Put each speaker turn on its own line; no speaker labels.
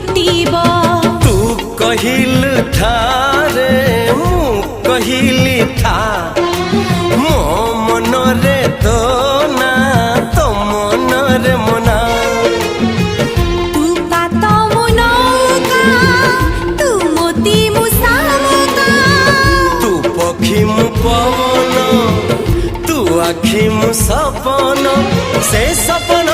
लुटिब
तू कहिलु था रे मु कहिली था मो मन रे तो ना तो मन रे मना
तू पात मु नौका तू मोती मु सामुका
तू पक्षी मु पवन तू आखि मु सपन से सपन